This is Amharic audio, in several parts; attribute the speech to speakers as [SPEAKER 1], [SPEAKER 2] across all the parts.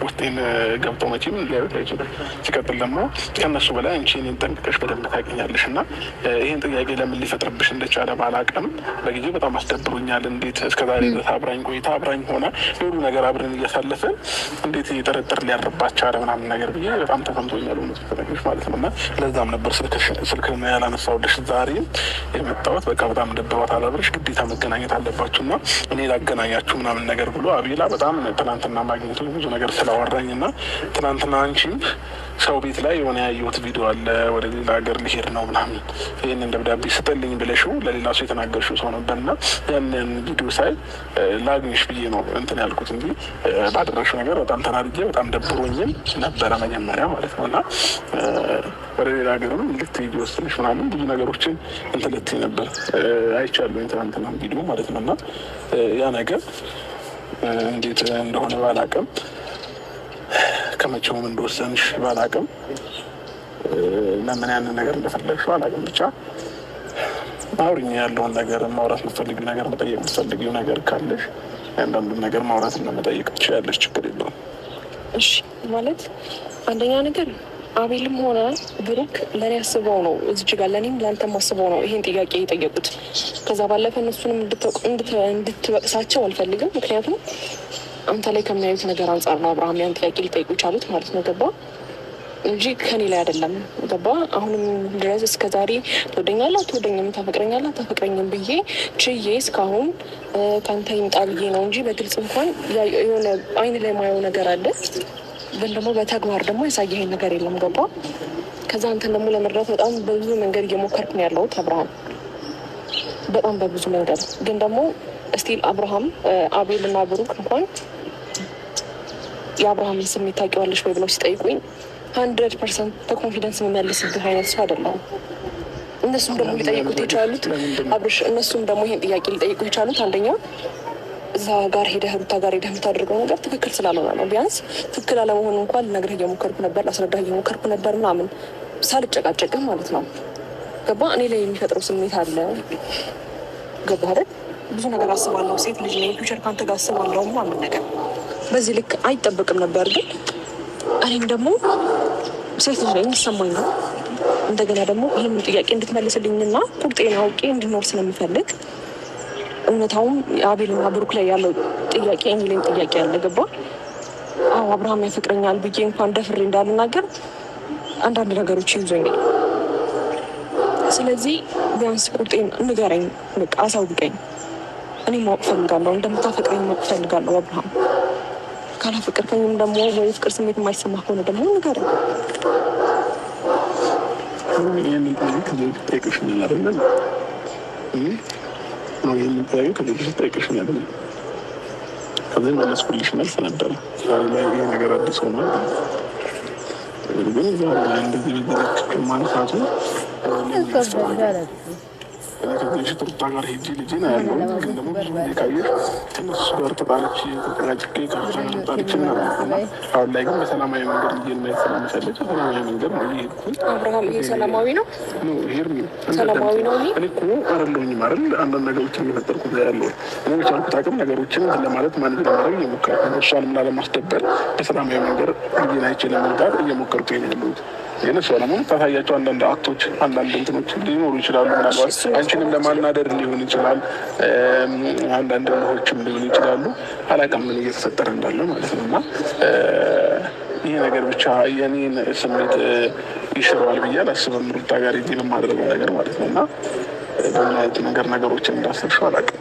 [SPEAKER 1] ውስጤን ገብቶ መቼም ሊያዩት አይችልም። ሲቀጥል ደግሞ ከእነሱ በላይ አንቺ እኔን ጠንቅቀሽ በደንብ ታውቂኛለሽ እና ይህን ጥያቄ ለምን ሊፈጥርብሽ እንደቻለ ባላውቅም በጊዜው በጣም አስደብሮኛል። እንዴት እስከዛሬ ድረስ አብራኝ ቆይታ አብራኝ ሆና ሁሉ ነገር አብረን እያሳለፍን እንዴት ጥርጥር ሊያርባት ቻለ ምናምን ነገር ብዬ በጣም ተሰምቶኛል ተነግሮች ማለት ነው። እና ለዛም ነበር ስልክህን ያላነሳሁልሽ ዛሬ የመጣሁት። በቃ በጣም ደብሯት አላብረሽ ግዴታ መገናኘት አለባችሁ እና እኔ ላገናኛችሁ ምናምን ነገር ብሎ አቤላ በጣም ትናንትና ማግኘቱ ብዙ ነገር ስላወራኝ እና ትናንትና አንቺ ሰው ቤት ላይ የሆነ ያየሁት ቪዲዮ አለ ወደ ሌላ ሀገር ሊሄድ ነው ምናምን ይህንን ደብዳቤ ስጠልኝ ብለሽው ለሌላ ሰው የተናገርሽው ሰው ነበር እና ያንን ቪዲዮ ሳይ ላግኝሽ ብዬ ነው እንትን ያልኩት እንጂ ባደረግሽው ነገር በጣም ተናድጄ በጣም ደብሮኝም ነበረ መጀመሪያ ማለት ነው። እና ወደ ሌላ ሀገርም ልትሄጂ ወስነሽ ምናምን ብዙ ነገሮችን እንትን ልትይ ነበር አይቻለሁ ትናንትና ቪዲዮ ማለት ነው። እና ያ ነገር እንዴት እንደሆነ ባላውቅም ከመቼውም እንደወሰንሽ ባላውቅም ለምን ያንን ነገር እንደፈለግሽው አላውቅም። ብቻ አውሪኝ ያለውን ነገር ማውራት የምትፈልጊው ነገር መጠየቅ የምትፈልጊው ነገር ካለሽ አንዳንዱን ነገር ማውራት እና መጠየቅ ትችያለሽ። ችግር የለውም።
[SPEAKER 2] እሺ ማለት አንደኛ ነገር አቤልም ሆነ ብሩክ ለእኔ አስበው ነው እዚች ጋር ለእኔም ለአንተም አስበው ነው ይሄን ጥያቄ የጠየቁት። ከዛ ባለፈ እነሱንም እንድትወቅሳቸው አልፈልግም። ምክንያቱም አንተ ላይ ከሚያዩት ነገር አንጻር ነው አብርሃም ያን ጥያቄ ሊጠይቁ ቻሉት ማለት ነው። ገባ እንጂ ከኔ ላይ አይደለም። ገባ አሁንም ድረስ እስከ ዛሬ ትወደኛለህ አትወደኝም፣ ታፈቅረኛለህ አታፈቅረኝም ብዬ ችዬ እስካሁን ከአንተ ይምጣ ብዬ ነው እንጂ በግልጽ እንኳን የሆነ አይን ላይ ማየው ነገር አለ፣ ግን ደግሞ በተግባር ደግሞ ያሳየኸኝ ነገር የለም። ገባ ከዛ አንተን ደግሞ ለመርዳት በጣም በብዙ መንገድ እየሞከርኩ ነው ያለሁት አብርሃም፣ በጣም በብዙ መንገድ። ግን ደግሞ እስቲል አብርሃም አቤል እና ብሩክ እንኳን የአብርሃምን ስሜት ታውቂዋለሽ ወይ ብለው ሲጠይቁኝ 100% በኮንፊደንስ የምመልስብህ አይነት ሰው አይደለም። እነሱም ደግሞ ሊጠይቁት የቻሉት አብርሽ፣ እነሱም ደግሞ ይሄን ጥያቄ ሊጠይቁ የቻሉት አንደኛ እዛ ጋር ሄደህ ሩታ ጋር ሄደህ የምታደርገው ነገር ትክክል ስላልሆነ ነው። ቢያንስ ትክክል አለመሆኑ እንኳን ልነግርህ እየሞከርኩ ነበር፣ ላስረዳህ እየሞከርኩ ነበር ምናምን ሳልጨቃጨቅህ ማለት ነው። ገባ እኔ ላይ የሚፈጥረው ስሜት አለ። ገባ አይደል? ብዙ ነገር አስባለሁ። ሴት ልጅ ነኝ፣ ፊውቸር ከአንተ ጋር አስባለሁ ምናምን ነገር በዚህ ልክ አይጠበቅም ነበር። ግን እኔም ደግሞ ሴት ልጅ ነኝ፣ ይሰማኝ ነው። እንደገና ደግሞ ይህን ጥያቄ እንድትመልስልኝና ቁርጤን አውቄ እንድኖር ስለምፈልግ እውነታውም አቤልና ብሩክ ላይ ያለው ጥያቄ እኔ ላይም ጥያቄ ያለ። ገባ አዎ አብርሃም ያፈቅረኛል ብዬ እንኳን ደፍሬ እንዳልናገር አንዳንድ ነገሮች ይዞኛል። ስለዚህ ቢያንስ ቁርጤን ንገረኝ፣ በቃ አሳውቀኝ። እኔ ማወቅ ፈልጋለሁ፣ እንደምታፈቅረኝ ማወቅ ፈልጋለሁ አብርሃም። ካላፈቅርከኝም ደግሞ ወይ ፍቅር ስሜት የማይሰማ ከሆነ ደግሞ ንገረኝ።
[SPEAKER 1] ከዚህ መለስኩልሽ መልስ ነበረ። ይሄ ነገር አዲስ ሆነ ግን እንደዚህ ማንሳቱ ከዚህ ሩታ ጋር ሄጂ ልጅ ና ያለው ግን ደግሞ ብዙ ጊዜ ካየሽ ከነሱ ጋር ተጣለች ተጠቃጭቄ ከጣለች ና አሁን ላይ ግን በሰላማዊ መንገድ ልጅን ማየት ስለምፈልግ ሰላማዊ መንገድ ነው ይሄድኩኝ።
[SPEAKER 2] አብርሃም ይሄ ሰላማዊ ነው
[SPEAKER 1] ሰላማዊ ነው። እኔ እኮ አይደለሁኝም አይደል አንዳንድ ነገሮችን እየፈጠርኩ ያለው እኔ በቻልኩት አቅም ነገሮችን ለማለት ማን ለማድረግ እየሞከርኩ ነው። እሷንም ላለማስደበር በሰላማዊ መንገድ ልጅን አይቼ ለመምጣት እየሞከርኩ ነው ያለሁት። የነሱ ደግሞ ታሳያቸው አንዳንድ አክቶች አንዳንድ እንትኖች ሊኖሩ ይችላሉ። ምናልባት አንቺንም ለማናደር ሊሆን ይችላል፣ አንዳንድ ልሆችም ሊሆኑ ይችላሉ። አላውቅም ምን እየተፈጠረ እንዳለ ማለት ነው። እና ይሄ ነገር ብቻ የኔን ስሜት ይሽረዋል ብዬ አላስብም። ሩታ ጋር ሄጄ የማደርገው ነገር ማለት ነው። እና በምን አይነት ነገር ነገሮችን እንዳሰብሽው አላውቅም።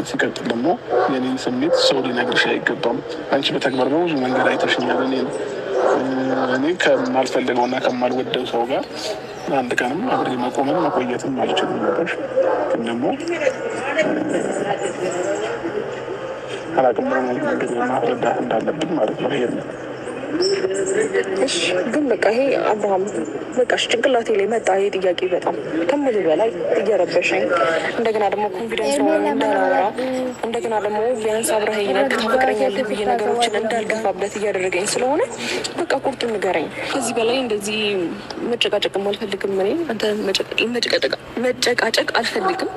[SPEAKER 1] ሲቀጥል ደግሞ የኔን ስሜት ሰው ሊነግርሽ አይገባም። አንቺ በተግባር በብዙ መንገድ አይተሽኛል። እኔ ከማልፈልገው እና ከማልወደው ሰው ጋር አንድ ቀንም አብሬ መቆምን መቆየትም አልችልም ነበር። ግን ደግሞ አላውቅም መንገድ ማስረዳት እንዳለብን ማለት ነው። ይሄ
[SPEAKER 2] እሺ ግን በቃ ይሄ አብርሃም በቃ ጭንቅላቴ ላይ መጣ ይሄ ጥያቄ በጣም ከምልህ በላይ እየረበሸኝ፣ እንደገና ደግሞ ኮንፊደንስ ነው እንዳላወራ፣ እንደገና ደግሞ ቢያንስ አብረኸኝ ነበር ታፈቅረኛለህ ብዬ ነገሮችን እንዳልገፋበት እያደረገኝ ስለሆነ በቃ ቁርጥ ንገረኝ። ከዚህ በላይ እንደዚህ መጨቃጨቅም አልፈልግም። እኔ አንተ መጨቃጨቅ አልፈልግም።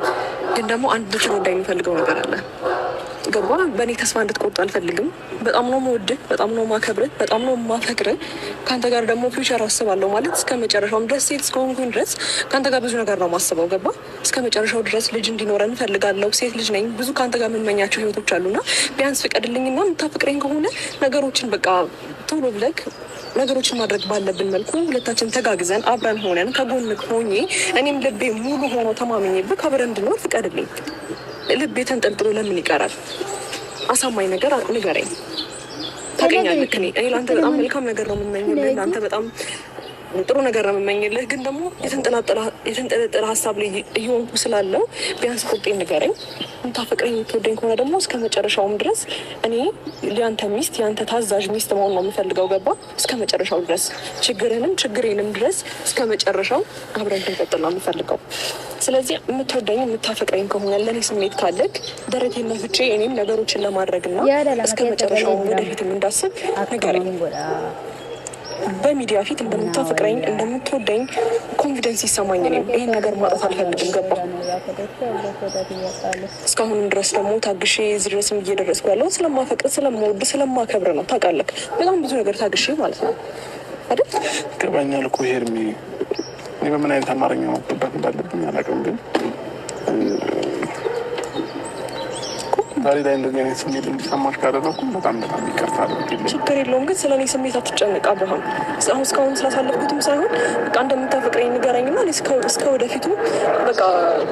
[SPEAKER 2] ግን ደግሞ አንድ ልትረዳ የሚፈልገው ነገር አለ። ገባ በእኔ ተስፋ እንድትቆርጥ አልፈልግም። በጣም ነው የምወድህ፣ በጣም ነው የማከብርህ፣ በጣም ነው የማፈቅርህ። ከአንተ ጋር ደግሞ ፊውቸር አስባለሁ ማለት እስከ መጨረሻውም ድረስ ሴት እስከሆንኩኝ ድረስ ከአንተ ጋር ብዙ ነገር ነው የማስበው። ገባ እስከ መጨረሻው ድረስ ልጅ እንዲኖረን እንፈልጋለሁ። ሴት ልጅ ነኝ። ብዙ ከአንተ ጋር የምመኛቸው ህይወቶች አሉና ቢያንስ ፍቀድልኝና የምታፈቅረኝ ከሆነ ነገሮችን በቃ ቶሎ ብለህ ነገሮችን ማድረግ ባለብን መልኩ ሁለታችን ተጋግዘን አብረን ሆነን ከጎንክ ሆኜ እኔም ልቤ ሙሉ ሆኖ ተማምኜብህ አብረን እንድኖር ፍቀድልኝ። ልቤ ተንጠልጥሎ ለምን ይቀራል? አሳማኝ ነገር ንገረኝ። ታውቀኛለህ፣ እኔ ለአንተ በጣም መልካም ነገር ነው የምመኝልህ፣ ለአንተ በጣም ጥሩ ነገር ነው የምመኝልህ። ግን ደግሞ የተንጠለጠለ ሀሳብ ላይ እየሆንኩ ስላለው ቢያንስ ቁርጤን ንገረኝ። የምታፈቅረኝ የምትወደኝ ከሆነ ደግሞ እስከ መጨረሻውም ድረስ እኔ የአንተ ሚስት የአንተ ታዛዥ ሚስት መሆን ነው የምፈልገው። ገባ እስከ መጨረሻው ድረስ ችግሬንም ድረስ እስከ መጨረሻው አብረን እንድንቀጥል ነው የምፈልገው። ስለዚህ የምትወደኝ የምታፈቅረኝ ከሆነ ለእኔ ስሜት ካለክ ደረቴን ነፍቼ እኔም ነገሮችን ለማድረግና እስከ መጨረሻው ወደፊትም እንዳስብ ንገረኝ። በሚዲያ ፊት እንደምታፈቅረኝ እንደምትወደኝ ኮንፊደንስ ይሰማኝ። እኔም ይህን ነገር ማጣት አልፈልግም። ገባ እስካሁንም ድረስ ደግሞ ታግሼ እዚህ ድረስም እየደረስኩ ያለው ስለማፈቅር ስለምወድ ስለማከብር ነው። ታውቃለህ በጣም ብዙ ነገር ታግሼ ማለት ነው አይደል?
[SPEAKER 1] ገባኛል እኮ ሄርሜ። እኔ በምን አይነት አማርኛ መጥባት እንዳለብኝ አላውቅም፣ ግን ዛሬ ላይ እንደዚህ አይነት ስሜት እንዲሰማሽ ካደረኩ በጣም ይቅርታ።
[SPEAKER 2] ችግር የለውም፣ ግን ስለ እኔ ስሜት አትጨነቅ አብርሃም። እስካሁን ስላሳለፍኩትም ሳይሆን በቃ እንደምታፈቅረኝ ንገረኝና እስከ ወደፊቱ በቃ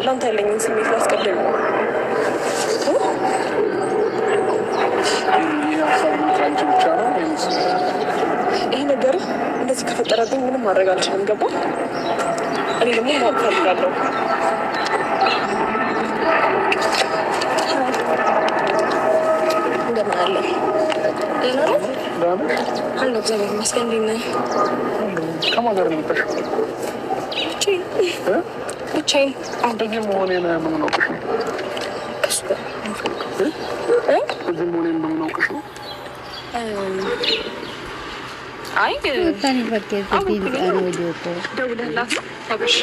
[SPEAKER 2] ላንተ ያለኝን ስሜት ላስቀድም። ይህ ነገር እንደዚህ ከፈጠረብኝ ምንም ማድረግ አልችልም። ገባ እኔ ደግሞ ማወቅ ፈልጋለሁ። እንደምን አለ አለ እግዚአብሔር ይመስገን። እንዴት ነህ?
[SPEAKER 1] ከማን ጋር ነው የመጣሽው?
[SPEAKER 2] ብቻዬን።
[SPEAKER 1] እንደዚህ መሆኔን በምን አውቅሽ ነው? እንደዚህ መሆኔን በምን አውቅሽ ነው?
[SPEAKER 2] አይ ደውለህላት አብርሽ?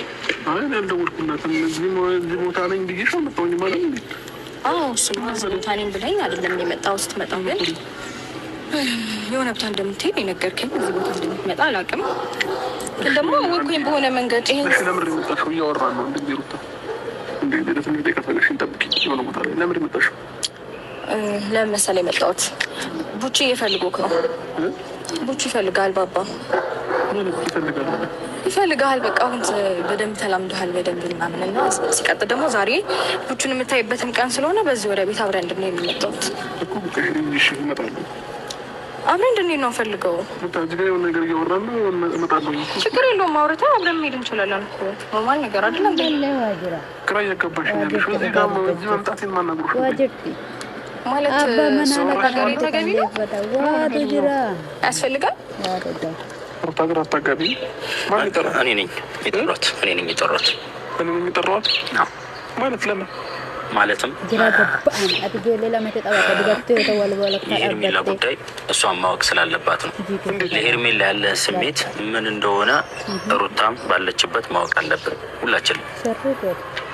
[SPEAKER 1] አይ አልደወልኩላትም። እዚህ ቦታ ነኝ ብዬሽ አልመጣሁኝ ማለት ነው።
[SPEAKER 2] እሱማ እዚህ ቦታ ነኝ ብለኝ አይደለም የመጣሁት። ስትመጣ ግን የሆነ ቦታ እንደምትሄድ የነገርከኝ፣ እዚህ ቦታ እንደምትመጣ አላውቅም። ግን ደግሞ ወይም በሆነ መንገድ ይሄን
[SPEAKER 1] ለምን የመጣሽው? እያወራን ነው እንደዚህ ሩታ እንደ ትንሽ ደቂቃ ፈለግሽ ጠብቂኝ። የሆነ ቦታ ላይ ለምን የመጣሽው?
[SPEAKER 2] ለምን መሰለህ የመጣሁት? ቡቺ እየፈልጎክ ነው። ቡቺ ይፈልጋል። ባባ ይፈልጋል። በቃ አሁን በደንብ ተላምደሃል በደንብ ምናምን እና ሲቀጥል ደግሞ ዛሬ ቡቹን የምታይበትም ቀን ስለሆነ በዚህ ወደ ቤት አብረን እንድንሄድ ነው የመጣሁት። አብረን እንድንሄድ ነው ፈልገው። ችግር የለውም አውርተን አብረን መሄድ እንችላለን እኮ ኖርማል ነገር አይደለም።
[SPEAKER 1] ግራ እያጋባሽ እዚህ ጋር መምጣቴን ማናግሮሽ
[SPEAKER 2] ማለት ተገቢ ነው ያስፈልጋል።
[SPEAKER 1] ሩታ ግን አታጋቢ። ማን ይጠራል?
[SPEAKER 3] እኔ ነኝ የጠሯት።
[SPEAKER 1] ማለት ለምን?
[SPEAKER 3] ማለትም የሄርሜላ ጉዳይ እሷን ማወቅ ስላለባት ነው። ለሄርሜላ ያለ ስሜት ምን እንደሆነ ሩታም ባለችበት ማወቅ አለብን ሁላችንም።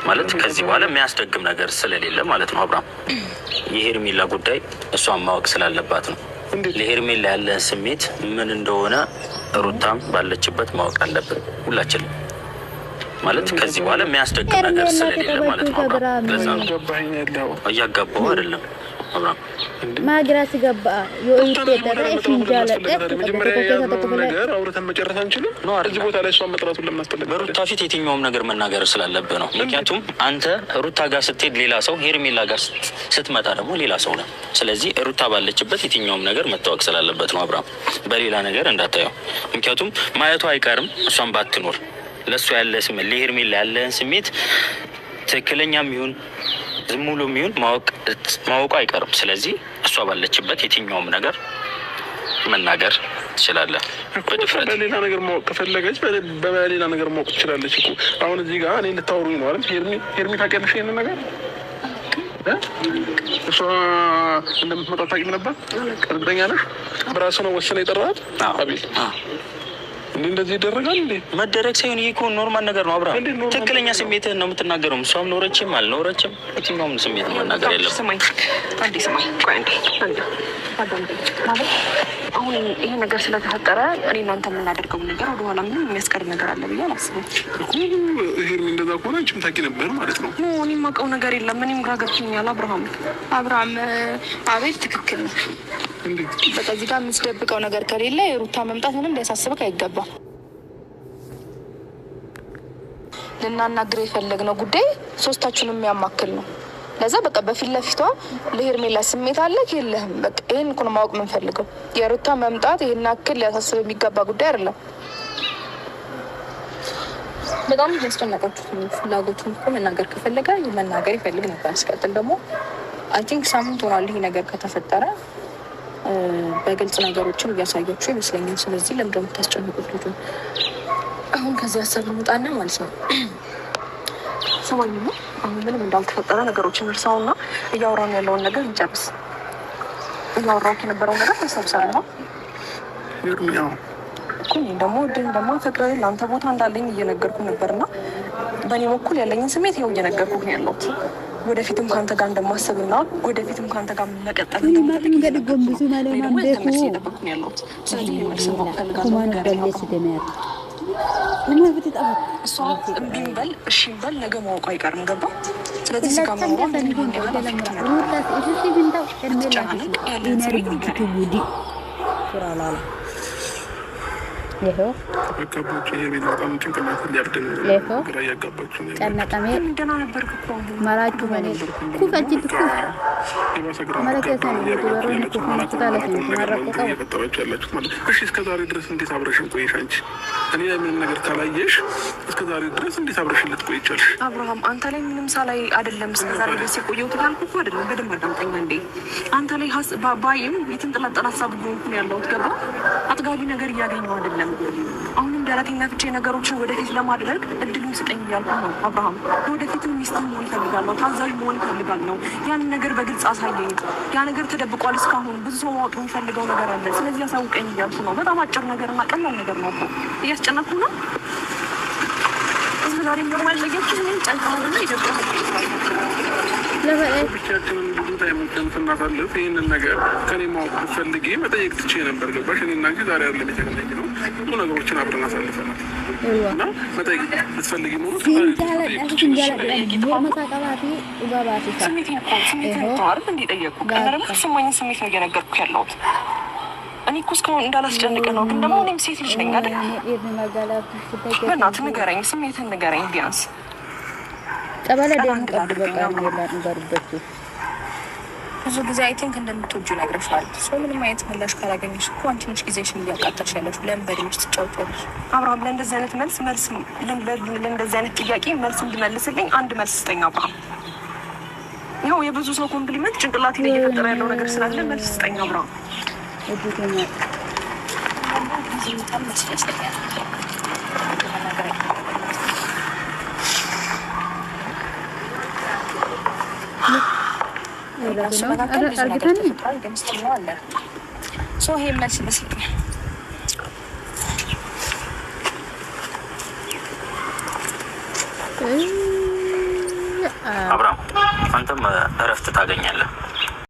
[SPEAKER 3] ማለት ከዚህ በኋላ የሚያስደግም ነገር ስለሌለ ማለት ነው። አብርሃም የሄርሜላ ጉዳይ እሷን ማወቅ ስላለባት ነው። ለሄርሜላ ያለ ስሜት ምን እንደሆነ ሩታም ባለችበት ማወቅ አለብን ሁላችንም። ማለት ከዚህ በኋላ የሚያስደግም ነገር ስለሌለ ማለት ነው። አብርሃም ለዛ ነው እያጋባው አይደለም። አብርሃም
[SPEAKER 4] ማግራ ሲገባ
[SPEAKER 1] ነገር አውርተን መጨረስ አንችልም። እዚህ ቦታ ላይ እሷን መጥራቱን ለምን አስፈለገ?
[SPEAKER 3] በሩታ ፊት የትኛውም ነገር መናገር ስላለብህ ነው። ምክንያቱም አንተ ሩታ ጋር ስትሄድ ሌላ ሰው፣ ሄርሜላ ጋር ስትመጣ ደግሞ ሌላ ሰው ነው። ስለዚህ ሩታ ባለችበት የትኛውም ነገር መታወቅ ስላለበት ነው። አብርሃም በሌላ ነገር እንዳታየው። ምክንያቱም ማየቱ አይቀርም እሷን ባትኖር ለእሷ ያለ ስሜት ለሄርሜላ ያለህን ስሜት ትክክለኛም ይሁን ዝም ብሎ የሚሆን ማወቁ አይቀርም። ስለዚህ እሷ ባለችበት የትኛውም ነገር መናገር ትችላለህ በድፍረት።
[SPEAKER 1] በሌላ ነገር ማወቅ ከፈለገች በሌላ ነገር ማወቅ ትችላለች እኮ። አሁን እዚህ ጋር እኔ ልታወሩኝ ነው አይደል? ሄርሜ ታውቂያለሽ ይሄንን ነገር? እሷ እንደምትመጣ ታውቂም ነበር? እርግጠኛ ነሽ? በራሱ ነው ወስነ የጠራሃት? አቤል እንደዚህ ይደረጋል እንዴ?
[SPEAKER 3] መደረግ ሳይሆን ይሄ እኮ ኖርማል ነገር ነው። አብርሃም ትክክለኛ ስሜትህን ነው የምትናገረው። እሷም ኖረችም አልኖረችም የትኛውም ስሜት መናገር የለም።
[SPEAKER 2] ስማኝ አንዴ ስማኝ፣ ቆይ አንዴ ማለት አሁን ይሄ ነገር ስለተፈጠረ እኔ እናንተ የምናደርገው ነገር ወደኋላ ምንም የሚያስቀር ነገር አለ ብዬ አላስብም።
[SPEAKER 1] ይሄ እንደዛ ከሆነ አንቺም ታውቂ ነበር ማለት ነው።
[SPEAKER 2] እኔ የማውቀው ነገር የለም። እኔም ግራ ገብቶኛል። አብርሃም አቤል ትክክል ነው። በቃ እዚህ ጋር የምትደብቀው ነገር ከሌለ የሩታ መምጣት ምንም ሊያሳስብክ አይገባም። ልናናግር የፈለግነው ጉዳይ ሶስታችሁንም የሚያማክል ነው። ለዛ በቃ በፊት ለፊቷ ለሄርሜላ ስሜት አለክ የለህም? በቃ ይሄን እኮ ነው ማወቅ የምንፈልገው። የሩታ መምጣት ይሄን አክል ሊያሳስብ የሚገባ ጉዳይ አይደለም። በጣም ያስጨነቃችሁት ፍላጎቱን እኮ መናገር ከፈለገ መናገር ይፈልግ ነበር። አስቀጥል ደግሞ አይ ቲንክ ሳምንት ሆኗል ይሄ ነገር ከተፈጠረ። በግልጽ ነገሮችን እያሳያችሁ ይመስለኛል። ስለዚህ ለምንድን ነው የምታስጨንቁት ልጁ? አሁን ከዚህ ሀሳብ እንውጣና ማለት ነው ሰማኝ ነው። አሁን ምንም እንዳልተፈጠረ ነገሮችን እርሳውና እያወራን ያለውን ነገር እንጨርስ። እያወራሁት የነበረውን ነገር ታስታውሳለህ? ደግሞ ድን ደግሞ ፍቅር ለአንተ ቦታ እንዳለኝ እየነገርኩ ነበርና በእኔ በኩል ያለኝን ስሜት ይኸው እየነገርኩ ነው ያለሁት። ወደፊትም ከአንተ ጋር እንደማስብና ወደፊትም ከአንተ ጋር መቀጠል እንደምፈልግ ነው ያለሁት። ስለዚህ መልስ ነው ፈልጋለሁ። እሷ እምቢም በል እሺም በል ነገ ማወቁ አይቀርም። ገባ? ስለዚህ እዚህ ጋር ማወራ እስከዛሬ ድረስ እንዴት አብረሽን ቆይሽ? አንቺ እኔ ላይ ምንም ነገር ካላየሽ እስከዛሬ ድረስ እንዴት አብረሽን ልትቆይ ይቻልሽ? አብርሃም አንተ ላይ ምንም ሳላይ አይደለም እስከዛሬ ድረስ የቆየሁት ካልኩ እኮ አይደለም። በደንብ አዳምጠኝ እንዴ። አንተ ላይ ባይም የተንጠላጠለ ሀሳብ ሆንኩ ያለሁት። ገባ? አጥጋቢ ነገር እያገኘሁ አይደለም። አሁንም ደረቴን ነፍቼ ነገሮችን ወደፊት ለማድረግ እድሉን ስጠኝ እያልኩ ነው አብርሃም። ወደፊትም ሚስት መሆን እፈልጋለሁ፣ ታዛዥ መሆን እፈልጋለሁ። ያንን ነገር በግልጽ አሳየኝ። ያ ነገር ተደብቋል እስካሁን። ብዙ ሰው ማወቅ የሚፈልገው ነገር አለ። ስለዚህ አሳውቀኝ እያልኩ ነው። በጣም አጭር ነገርና ቀላል ነገር ነው። እያስጨነኩ ነው። እስከ ዛሬ ኖርማል ለየችን ምን ጨንቀውና ኢትዮጵያ ብቻችንን ብዙ ታይሞችን ስናሳልፍ ይህንን ነገር ከኔ ማወቅ ብትፈልጊ መጠየቅ ትቼ ነበር። ገባሽ? እኔ እና አንቺ ዛሬ አይደለም የተገናኘ ነው። ብዙ ነገሮችን አብረን አሳልፈናል እና መጠየቅ ብትፈልጊ ኖሮ ስሜቴን ስሜት ነው እየነገርኩ ያለሁት። እኔ እኮ እስካሁን እንዳላስጨንቅ ነው። ግን ደግሞ እኔም ሴት ልጅ ነኝ አይደል? በእናትህ ንገረኝ፣ ስሜትን ንገረኝ ቢያንስ። ብዙ ጊዜ አይ ቲንክ እንደምትወጂው ነግረሻል። ሰው ምንም አይነት ምላሽ ካላገኘሽ እኮ አንቺ ነሽ ጊዜሽን እያቃጠልሽ ያለሽ። ለምን በድምፅ ትጫወቻለሽ? አብርሃም ለእንደዚህ አይነት ለእንደዚህ አይነት ጥያቄ መልስ እንድመልስልኝ አንድ መልስ ስጠኝ አብርሃም። ይኸው የብዙ ሰው ኮምፕሊመንት ጭንቅላቴ ላይ እየፈጠረ ያለው ነገር ስላለ መልስ ስጠኝ አብርሃም። ይሄ መልስ ይመስለኛል።
[SPEAKER 3] አብርሃም አንተም እረፍት ታገኛለህ።